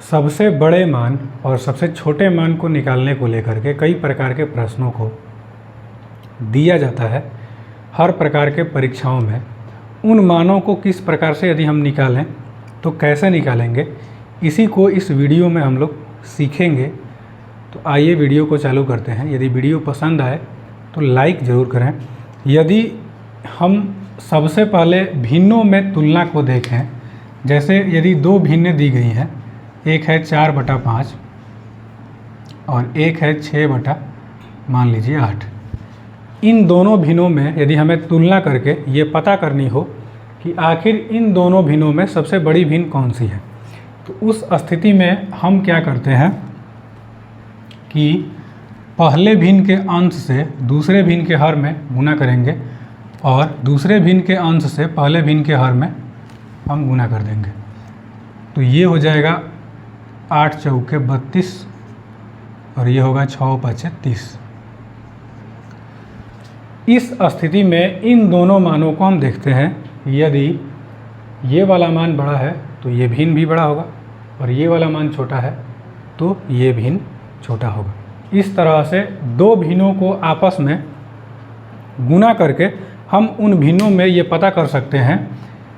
सबसे बड़े मान और सबसे छोटे मान को निकालने को लेकर के कई प्रकार के प्रश्नों को दिया जाता है हर प्रकार के परीक्षाओं में। उन मानों को किस प्रकार से यदि हम निकालें तो कैसे निकालेंगे, इसी को इस वीडियो में हम लोग सीखेंगे। तो आइए वीडियो को चालू करते हैं। यदि वीडियो पसंद आए तो लाइक ज़रूर करें। यदि हम सबसे पहले भिन्नों में तुलना को देखें, जैसे यदि दो भिन्न दी गई हैं, एक है 4/5 और एक है 6 मान लीजिए 8। इन दोनों भिन्नों में यदि हमें तुलना करके ये पता करनी हो कि आखिर इन दोनों भिन्नों में सबसे बड़ी भिन्न कौन सी है, तो उस स्थिति में हम क्या करते हैं कि पहले भिन्न के अंश से दूसरे भिन्न के हर में गुना करेंगे और दूसरे भिन्न के अंश से पहले भिन्न के हर में हम गुना कर देंगे। तो ये हो जाएगा 8 चौके 32 और ये होगा 6 5 30। इस स्थिति में इन दोनों मानों को हम देखते हैं। यदि ये वाला मान बड़ा है तो ये भिन्न भी बड़ा होगा और ये वाला मान छोटा है तो ये भिन्न छोटा होगा। इस तरह से दो भिन्नों को आपस में गुना करके हम उन भिन्नों में ये पता कर सकते हैं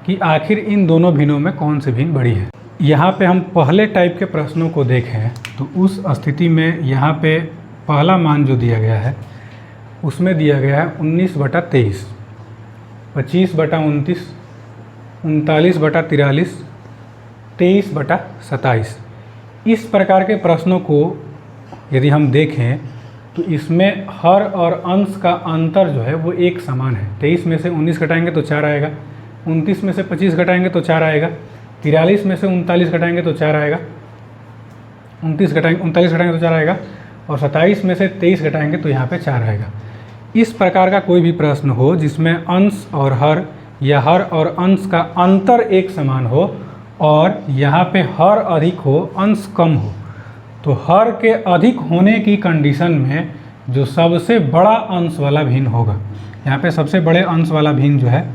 कि आखिर इन दोनों भिन्नों में कौन सी भिन्न बड़ी है। यहाँ पे हम पहले टाइप के प्रश्नों को देखें तो उस स्थिति में यहाँ पे पहला मान जो दिया गया है उसमें दिया गया है 19/23, 25/29, 39/43, 23/27। इस प्रकार के प्रश्नों को यदि हम देखें तो इसमें हर और अंश का अंतर जो है वो एक समान है। 23 में से 19 घटाएंगे तो 4 आएगा, 29 में से 25 घटाएंगे तो 4 आएगा, 43 में से 39 घटाएंगे तो 4 आएगा, 39 घटाएंगे तो 4 आएगा और 27 में से 23 घटाएंगे तो यहाँ पे 4 आएगा। इस प्रकार का कोई भी प्रश्न हो जिसमें अंश और हर या हर और अंश का अंतर एक समान हो और यहाँ पे हर अधिक हो अंश कम हो, तो हर के अधिक होने की कंडीशन में जो सबसे बड़ा अंश वाला भिन्न होगा, यहाँ पे सबसे बड़े अंश वाला भिन्न जो है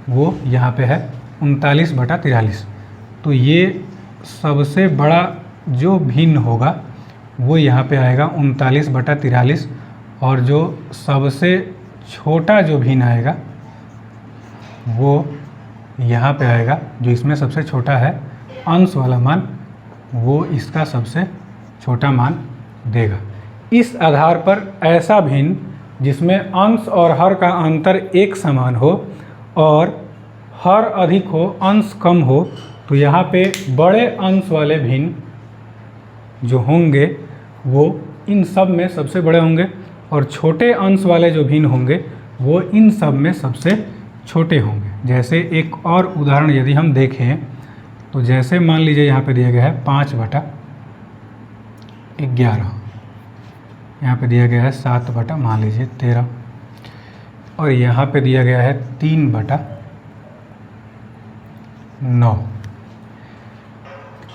वो यहाँ पे है 39/43। तो ये सबसे बड़ा जो भिन्न होगा वो यहाँ पे आएगा 39/43 और जो सबसे छोटा जो भिन्न आएगा वो यहाँ पे आएगा। जो इसमें सबसे छोटा है अंश वाला मान वो इसका सबसे छोटा मान देगा। इस आधार पर ऐसा भिन्न जिसमें अंश और हर का अंतर एक समान हो और हर अधिक हो अंश कम हो, तो यहाँ पे बड़े अंश वाले भिन्न जो होंगे वो इन सब में सबसे बड़े होंगे और छोटे अंश वाले जो भिन्न होंगे वो इन सब में सबसे छोटे होंगे। जैसे एक और उदाहरण यदि हम देखें तो जैसे मान लीजिए यहाँ पे दिया गया है 5/11, यहाँ पे दिया गया है 7 मान लीजिए 13 और यहाँ पे दिया गया है 3/9।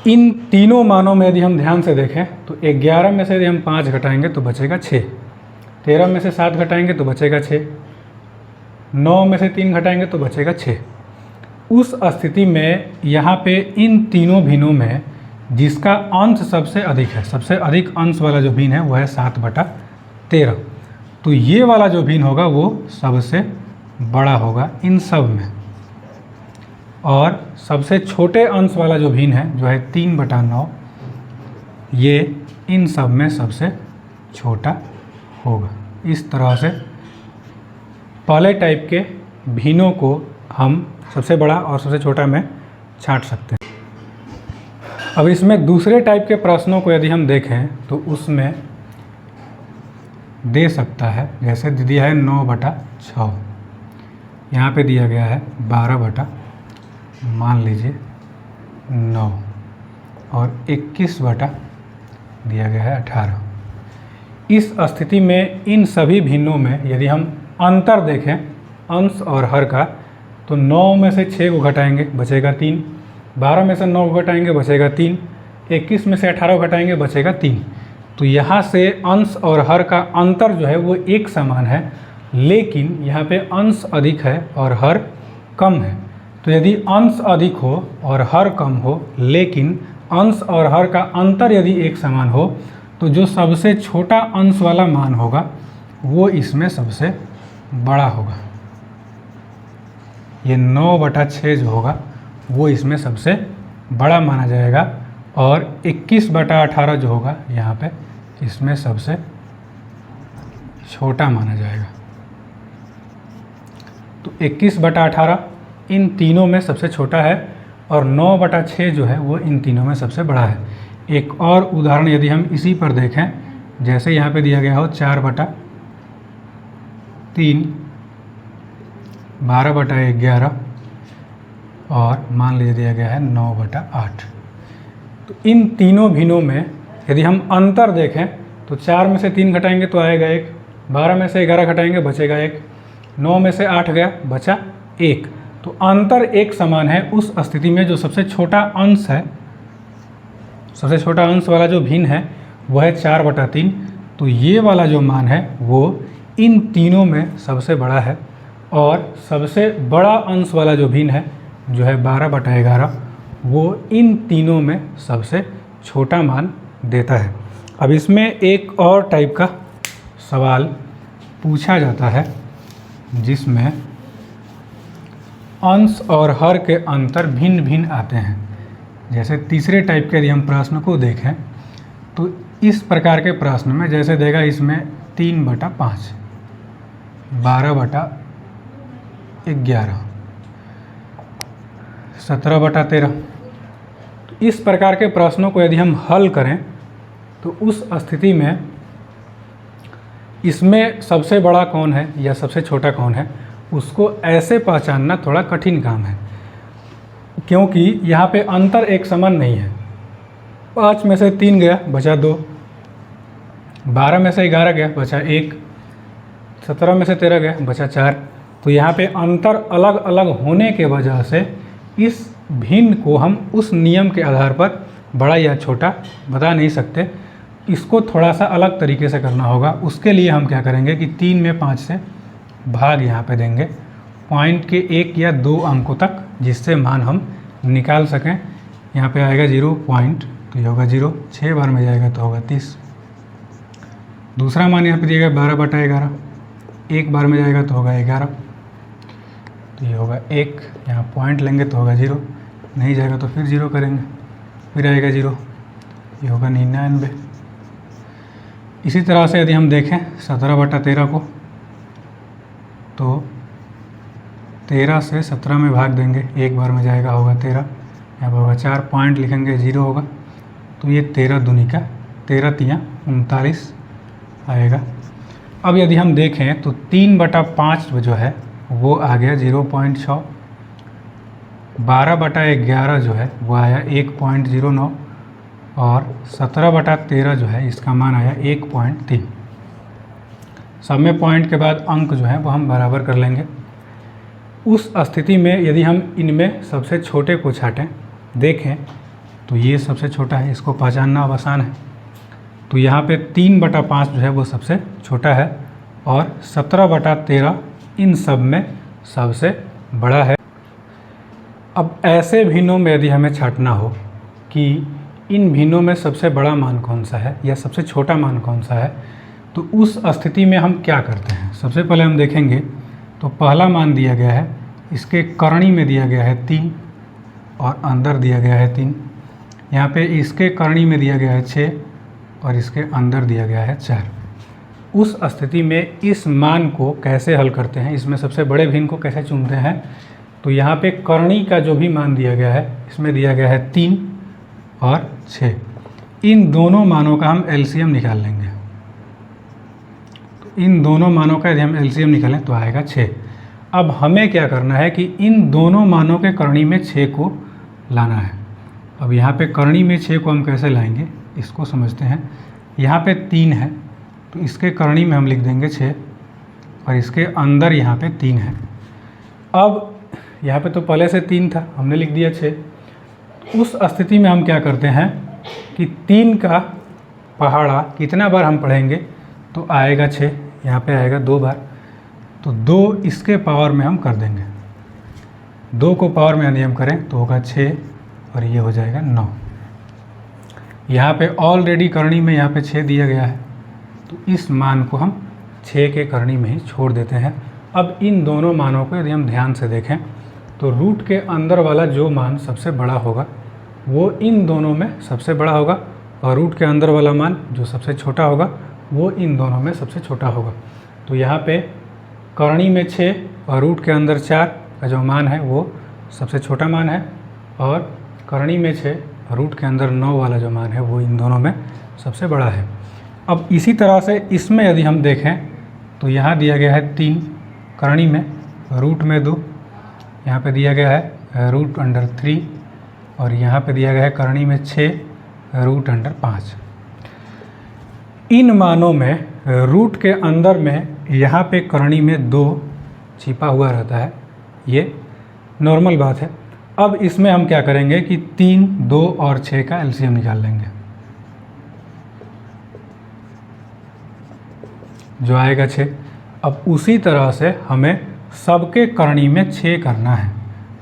इन तीनों मानों में यदि हम ध्यान से देखें तो 11 में से यदि हम 5 घटाएंगे तो बचेगा 6, 13 में से 7 घटाएंगे तो बचेगा 6, 9 में से 3 घटाएंगे तो बचेगा 6। उस स्थिति में यहाँ पे इन तीनों भिन्नों में जिसका अंश सबसे अधिक है, सबसे अधिक अंश वाला जो भिन्न है वो है 7/13। तो ये वाला जो भिन्न होगा वो सबसे बड़ा होगा इन सब में और सबसे छोटे अंश वाला जो भिन्न है जो है 3/9, ये इन सब में सबसे छोटा होगा। इस तरह से पहले टाइप के भिन्नों को हम सबसे बड़ा और सबसे छोटा में छांट सकते हैं। अब इसमें दूसरे टाइप के प्रश्नों को यदि हम देखें तो उसमें दे सकता है, जैसे दिया है 9/6, यहाँ पे दिया गया है 12 मान लीजिए 9 और 21 दिया गया है 18। इस स्थिति में इन सभी भिन्नों में यदि हम अंतर देखें अंश और हर का, तो 9 में से 6 को घटाएंगे बचेगा 3, 12 में से 9 को घटाएंगे बचेगा 3, 21 में से 18 को घटाएंगे बचेगा 3। तो यहाँ से अंश और हर का अंतर जो है वो एक समान है, लेकिन यहाँ पे अंश अधिक है और हर कम है। तो यदि अंश अधिक हो और हर कम हो लेकिन अंश और हर का अंतर यदि एक समान हो तो जो सबसे छोटा अंश वाला मान होगा वो इसमें सबसे बड़ा होगा। ये 9/6 जो होगा वो इसमें सबसे बड़ा माना जाएगा और 21/18 जो होगा यहाँ पे इसमें सबसे छोटा माना जाएगा। तो 21/18 इन तीनों में सबसे छोटा है और 9/6 जो है वो इन तीनों में सबसे बड़ा है। एक और उदाहरण यदि हम इसी पर देखें, जैसे यहाँ पे दिया गया हो 4/3, 12/11 और मान लीजिए दिया गया है 9/8। तो इन तीनों भिन्नों में यदि हम अंतर देखें तो 4 में से 3 घटाएंगे तो आएगा 1, 12 में से 11 घटाएंगे बचेगा 1, 9 में से 8 गया बचा 1। तो अंतर एक समान है उस स्थिति में जो सबसे छोटा अंश है, सबसे छोटा अंश वाला जो भिन्न है वह है 4/3। तो ये वाला जो मान है वो इन तीनों में सबसे बड़ा है और सबसे बड़ा अंश वाला जो भिन्न है जो है 12/11 वो इन तीनों में सबसे छोटा मान देता है। अब इसमें एक और टाइप का सवाल पूछा जाता है जिसमें अंश और हर के अंतर भिन्न भिन्न आते हैं। जैसे तीसरे टाइप के यदि हम प्रश्न को देखें तो इस प्रकार के प्रश्न में जैसे देगा इसमें 3/5, 12/11, 17/13। तो इस प्रकार के प्रश्नों को यदि हम हल करें तो उस स्थिति में इसमें सबसे बड़ा कौन है या सबसे छोटा कौन है उसको ऐसे पहचानना थोड़ा कठिन काम है, क्योंकि यहाँ पे अंतर एक समान नहीं है। 5 में से 3 गया बचा 2, 12 में से 11 गया बचा 1, 17 में से 13 गया बचा 4। तो यहाँ पे अंतर अलग अलग होने के वजह से इस भिन्न को हम उस नियम के आधार पर बड़ा या छोटा बता नहीं सकते। इसको थोड़ा सा अलग तरीके से करना होगा। उसके लिए हम क्या करेंगे कि 3 में 5 से भाग यहाँ पे देंगे पॉइंट के 1 या 2 अंकों तक, जिससे मान हम निकाल सकें। यहाँ पे आएगा 0 पॉइंट तो ये होगा 0, 6 बार में जाएगा तो होगा 30। दूसरा मान यहाँ पे दिया गया 12/11, 1 बार में जाएगा तो होगा 11, तो ये होगा 1। यहाँ पॉइंट लेंगे तो होगा 0, नहीं जाएगा तो फिर 0 करेंगे, फिर आएगा 0, ये होगा 99। इसी तरह से यदि हम देखें 17/13 को तो 13 से 17 में भाग देंगे, 1 बार में जाएगा होगा 13, यहाँ पर होगा 4, पॉइंट लिखेंगे 0 होगा, तो ये 13 दूनी का 13 तियाँ 39 आएगा। अब यदि हम देखें तो 3/5 जो है वो आ गया 0.6, 12/11 जो है वो आया 1.09 और 17/13 जो है इसका मान आया 1.3। सब में पॉइंट के बाद अंक जो है वो हम बराबर कर लेंगे। उस स्थिति में यदि हम इनमें सबसे छोटे को छाटें, देखें तो ये सबसे छोटा है, इसको पहचानना अब आसान है। तो यहाँ पे 3/5 जो है वो सबसे छोटा है और 17/13 इन सब में सबसे बड़ा है। अब ऐसे भिन्नों में यदि हमें छाटना हो कि इन भिन्नों में सबसे बड़ा मान कौन सा है या सबसे छोटा मान कौन सा है, तो उस स्थिति में हम क्या करते हैं। सबसे पहले हम देखेंगे तो पहला मान दिया गया है, इसके करणी में दिया गया है 3 और अंदर दिया गया है 3। यहाँ पे इसके करणी में दिया गया है 6 और इसके अंदर दिया गया है 4। उस स्थिति में इस मान को कैसे हल करते हैं, इसमें सबसे बड़े भिन्न को कैसे चुनते हैं। तो यहाँ पे करणी का जो भी मान दिया गया है इसमें दिया गया है 3 और 6। इन दोनों मानों का हम एलसीएम निकाल लेंगे। तो इन दोनों मानों का यदि हम एलसीएम निकालें तो आएगा 6। अब हमें क्या करना है कि इन दोनों मानों के करणी में 6 को लाना है। अब यहाँ पे करणी में 6 को हम कैसे लाएंगे इसको समझते हैं। यहाँ पे 3 है तो इसके करणी में हम लिख देंगे 6 और इसके अंदर यहाँ पे 3 है। अब यहाँ पे तो पहले से 3 था, हमने लिख दिया 6। उस स्थिति में हम क्या करते हैं कि 3 का पहाड़ा कितना बार हम पढ़ेंगे तो आएगा 6, यहाँ पे आएगा 2 बार, तो 2 इसके पावर में हम कर देंगे। 2 को पावर में यदि हम करें तो होगा 6 और ये हो जाएगा 9। यहाँ पे ऑलरेडी करनी में यहाँ पे 6 दिया गया है, तो इस मान को हम 6 के करनी में ही छोड़ देते हैं। अब इन दोनों मानों को यदि हम ध्यान से देखें तो रूट के अंदर वाला जो मान सबसे बड़ा होगा वो इन दोनों में सबसे बड़ा होगा, और रूट के अंदर वाला मान जो सबसे छोटा होगा वो इन दोनों में सबसे छोटा होगा। तो यहाँ पे करनी में 6 और रूट के अंदर 4 का जो मान है वो सबसे छोटा मान है, और करनी में 6 और रूट के अंदर 9 वाला जो मान है वो इन दोनों में सबसे बड़ा है। अब इसी तरह से इसमें यदि हम देखें तो यहाँ दिया गया है 3 करनी में, रूट में 2, यहाँ पे दिया गया है रूट अंडर 3, और यहाँ पे दिया गया है करनी में 6 रूट अंडर 5। इन मानों में रूट के अंदर में यहाँ पे करनी में 2 छिपा हुआ रहता है, ये नॉर्मल बात है। अब इसमें हम क्या करेंगे कि 3, 2 और 6 का एलसीएम निकाल लेंगे, जो आएगा 6। अब उसी तरह से हमें सबके करनी में 6 करना है।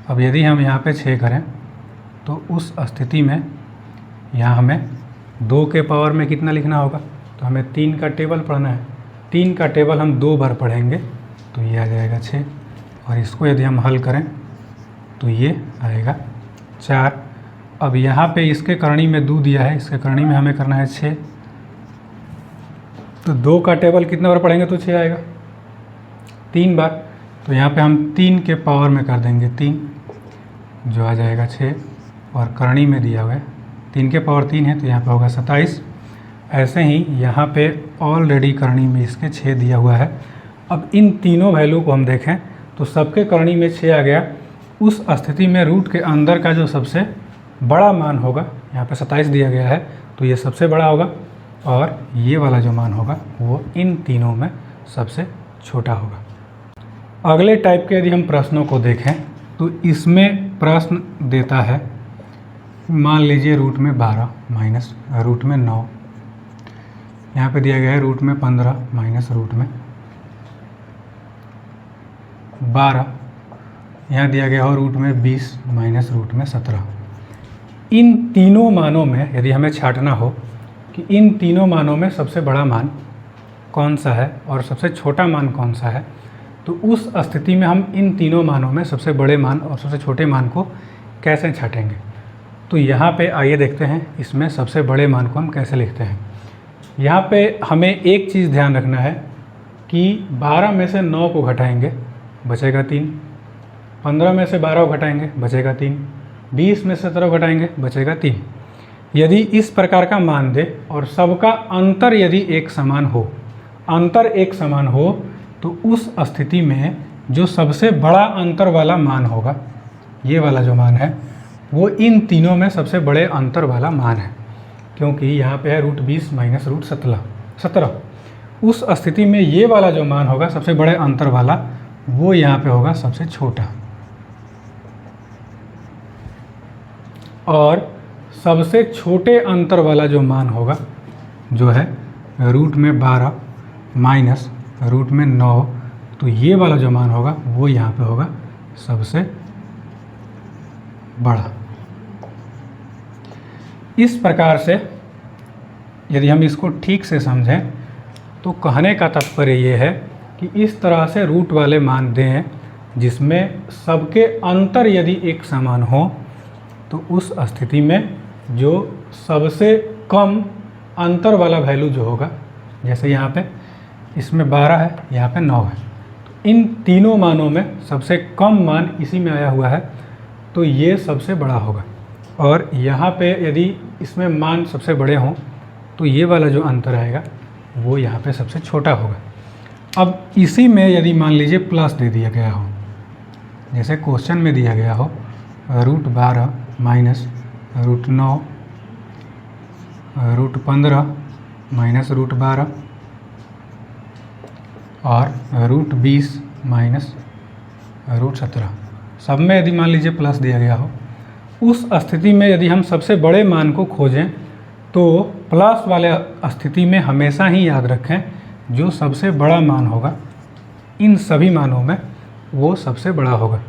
अब यदि हम यहाँ पे 6 करें तो उस स्थिति में यहाँ हमें 2 के पावर में कितना लिखना होगा, तो हमें 3 का टेबल पढ़ना है। 3 का टेबल हम 2 बार पढ़ेंगे तो ये आ जाएगा 6, और इसको यदि हम हल करें तो ये आएगा 4। अब यहाँ पे इसके करनी में 2 दिया है, इसके करनी में हमें करना है 6, तो 2 का टेबल कितने बार पढ़ेंगे तो 6 आएगा, 3 बार। तो यहाँ पे हम 3 के पावर में कर देंगे 3, जो आ जाएगा 6, और करनी में दिया हुआ है 3 के पावर 3 है तो यहाँ पे होगा 27। ऐसे ही यहाँ पे ऑलरेडी करनी में इसके 6 दिया हुआ है। अब इन तीनों वैल्यू को हम देखें तो सबके करनी में 6 आ गया। उस स्थिति में रूट के अंदर का जो सबसे बड़ा मान होगा, यहाँ पे 27 दिया गया है तो ये सबसे बड़ा होगा, और ये वाला जो मान होगा वो इन तीनों में सबसे छोटा होगा। अगले टाइप के यदि हम प्रश्नों को देखें तो इसमें प्रश्न देता है, मान लीजिए रूट में 12 माइनस रूट में 9, यहाँ पे दिया गया है रूट में 15 माइनस रूट में 12, यहाँ दिया गया हो रूट में 20 माइनस रूट में 17। इन तीनों मानों में यदि हमें छांटना हो कि इन तीनों मानों में सबसे बड़ा मान कौन सा है और सबसे छोटा मान कौन सा है, तो उस स्थिति में हम इन तीनों मानों में सबसे बड़े मान और सबसे छोटे मान को कैसे छांटेंगे। तो यहाँ पे आइए देखते हैं इसमें सबसे बड़े मान को हम कैसे लिखते हैं। यहाँ पे हमें एक चीज़ ध्यान रखना है कि 12 में से 9 को घटाएंगे बचेगा 3, 15 में से 12 को घटाएंगे बचेगा 3, 20 में से 17 घटाएंगे बचेगा 3। यदि इस प्रकार का मान दे और सबका अंतर यदि एक समान हो, अंतर एक समान हो, तो उस स्थिति में जो सबसे बड़ा अंतर वाला मान होगा, ये वाला जो मान है वो इन तीनों में सबसे बड़े अंतर वाला मान है, क्योंकि यहाँ पे है रूट 20 माइनस रूट 17। उस स्थिति में ये वाला जो मान होगा सबसे बड़े अंतर वाला, वो यहाँ पे होगा सबसे छोटा, और सबसे छोटे अंतर वाला जो मान होगा जो है रूट में 12 माइनस रूट में 9, तो ये वाला जो मान होगा वो यहाँ पे होगा सबसे बड़ा। इस प्रकार से यदि हम इसको ठीक से समझें तो कहने का तात्पर्य ये है कि इस तरह से रूट वाले मान दें जिसमें सबके अंतर यदि एक समान हो, तो उस स्थिति में जो सबसे कम अंतर वाला वैल्यू जो होगा, जैसे यहाँ पे इसमें 12 है, यहाँ पे 9 है, तो इन तीनों मानों में सबसे कम मान इसी में आया हुआ है, तो ये सबसे बड़ा होगा। और यहाँ पे यदि इसमें मान सबसे बड़े हों तो ये वाला जो अंतर आएगा वो यहाँ पे सबसे छोटा होगा। अब इसी में यदि मान लीजिए प्लस दे दिया गया हो, जैसे क्वेश्चन में दिया गया हो root 12 minus root 9 root 15 minus root 12 और रूट 20 माइनस रूट 17, सब में यदि मान लीजिए प्लस दिया गया हो, उस स्थिति में यदि हम सबसे बड़े मान को खोजें तो प्लस वाले स्थिति में हमेशा ही याद रखें जो सबसे बड़ा मान होगा इन सभी मानों में वो सबसे बड़ा होगा,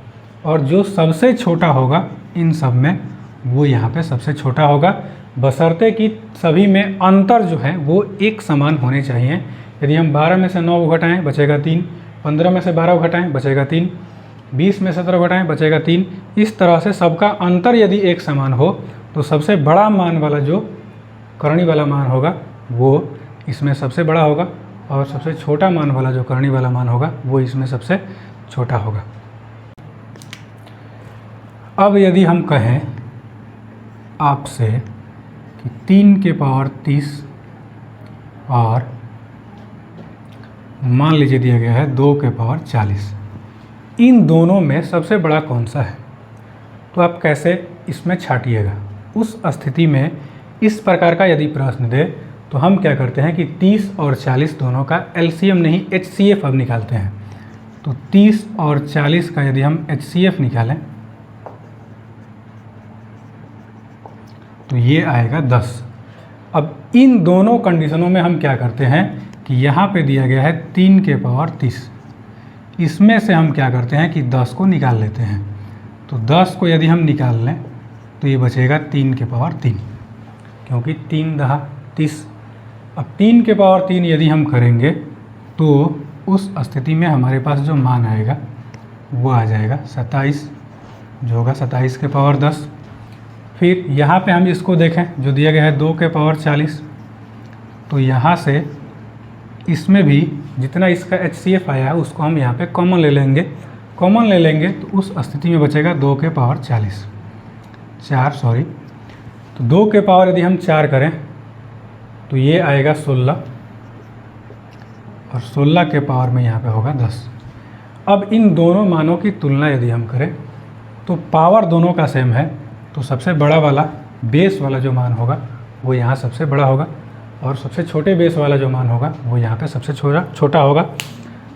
और जो सबसे छोटा होगा इन सब में वो यहाँ पे सबसे छोटा होगा। बशर्ते कि सभी में अंतर जो है वो एक समान होने चाहिए। यदि हम 12 में से 9 को घटाएं बचेगा 3, 15 में से 12 को घटाएं बचेगा 3, 20 में से 17 को घटाएं बचेगा 3। इस तरह से सबका अंतर यदि एक समान हो तो सबसे बड़ा मान वाला जो करनी वाला मान होगा वो इसमें सबसे बड़ा होगा, और सबसे छोटा मान वाला जो करनी वाला मान होगा वो इसमें सबसे छोटा होगा। अब यदि हम कहें आपसे कि 3 के पावर 30 और मान लीजिए दिया गया है 2 के पावर 40, इन दोनों में सबसे बड़ा कौन सा है, तो आप कैसे इसमें छाटिएगा। उस स्थिति में इस प्रकार का यदि प्रश्न दे तो हम क्या करते हैं कि 30 और 40 दोनों का एलसीएम नहीं एचसीएफ अब निकालते हैं। तो 30 और 40 का यदि हम एचसीएफ निकालें तो ये आएगा 10। अब इन दोनों कंडीशनों में हम क्या करते हैं कि यहाँ पे दिया गया है 3 के पावर 30, इसमें से हम क्या करते हैं कि 10 को निकाल लेते हैं। तो 10 को यदि हम निकाल लें तो ये बचेगा 3 के पावर 3, क्योंकि 3 दहा 30। अब 3 के पावर 3 यदि हम करेंगे तो उस स्थिति में हमारे पास जो मान आएगा वो आ जाएगा 27, जो होगा 27 के पावर 10। फिर यहाँ पे हम इसको देखें जो दिया गया है 2 के पावर 40, तो यहाँ से इसमें भी जितना इसका एचसीएफ आया है उसको हम यहाँ पे कॉमन ले लेंगे। कॉमन ले लेंगे तो उस स्थिति में बचेगा 2 के पावर 40, तो 2 के पावर यदि हम 4 करें तो ये आएगा 16, और 16 के पावर में यहाँ पे होगा 10। अब इन दोनों मानों की तुलना यदि हम करें तो पावर दोनों का सेम है, तो सबसे बड़ा वाला बेस वाला जो मान होगा वो यहाँ सबसे बड़ा होगा, और सबसे छोटे बेस वाला जो मान होगा वो यहाँ पे सबसे छोटा होगा।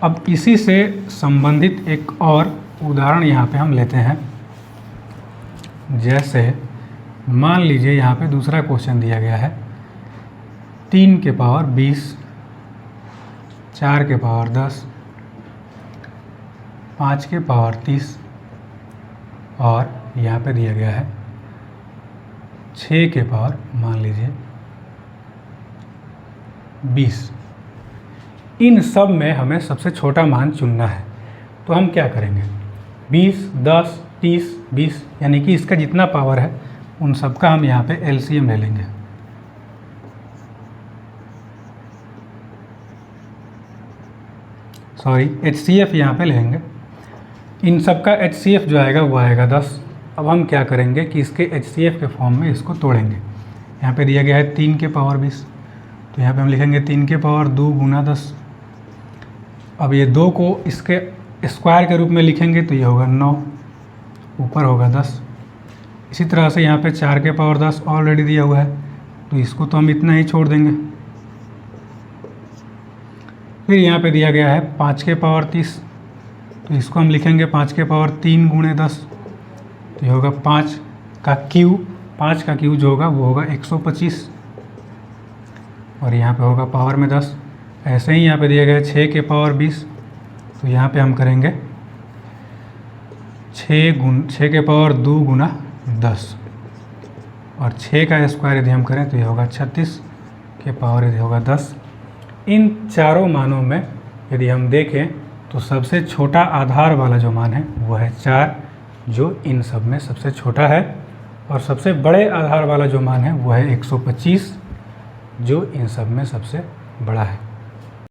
अब इसी से संबंधित एक और उदाहरण यहाँ पे हम लेते हैं। जैसे मान लीजिए यहाँ पे दूसरा क्वेश्चन दिया गया है 3 के पावर 20, 4 के पावर 10, 5 के पावर 30, और यहाँ पे दिया गया है 6 के पावर मान लीजिए 20। इन सब में हमें सबसे छोटा मान चुनना है। तो हम क्या करेंगे, 20, 10, 30, 20 यानी कि इसका जितना पावर है उन सब का हम यहाँ पे एलसीएम ले लेंगे। एचसीएफ यहाँ पे लेंगे। इन सब का एचसीएफ जो आएगा वो आएगा 10। अब हम क्या करेंगे कि इसके एचसीएफ के फॉर्म में इसको तोड़ेंगे। यहाँ पे दिया गया है 3 के पावर 20, तो यहाँ पे हम लिखेंगे 3 के पावर 2 गुना 10। अब ये 2 को इसके स्क्वायर के रूप में लिखेंगे तो ये होगा 9, ऊपर होगा 10। इसी तरह से यहाँ पे 4 के पावर 10 ऑलरेडी दिया हुआ है, तो इसको तो हम इतना ही छोड़ देंगे। फिर यहाँ पे दिया गया है 5 के पावर 30, तो इसको हम लिखेंगे 5 के पावर 3 गुणे 10, तो ये होगा 5 का क्यू जो होगा वो होगा 125, और यहाँ पे होगा पावर में 10। ऐसे ही यहाँ पे दिया गया है 6 के पावर 20, तो यहाँ पे हम करेंगे 6 के पावर 2 गुना 10, और 6 का स्क्वायर यदि हम करें तो ये होगा 36 के पावर यदि होगा 10। इन चारों मानों में यदि हम देखें तो सबसे छोटा आधार वाला जो मान है वो है 4, जो इन सब में सबसे छोटा है, और सबसे बड़े आधार वाला जो मान है वो है 125, जो इन सब में सबसे बड़ा है।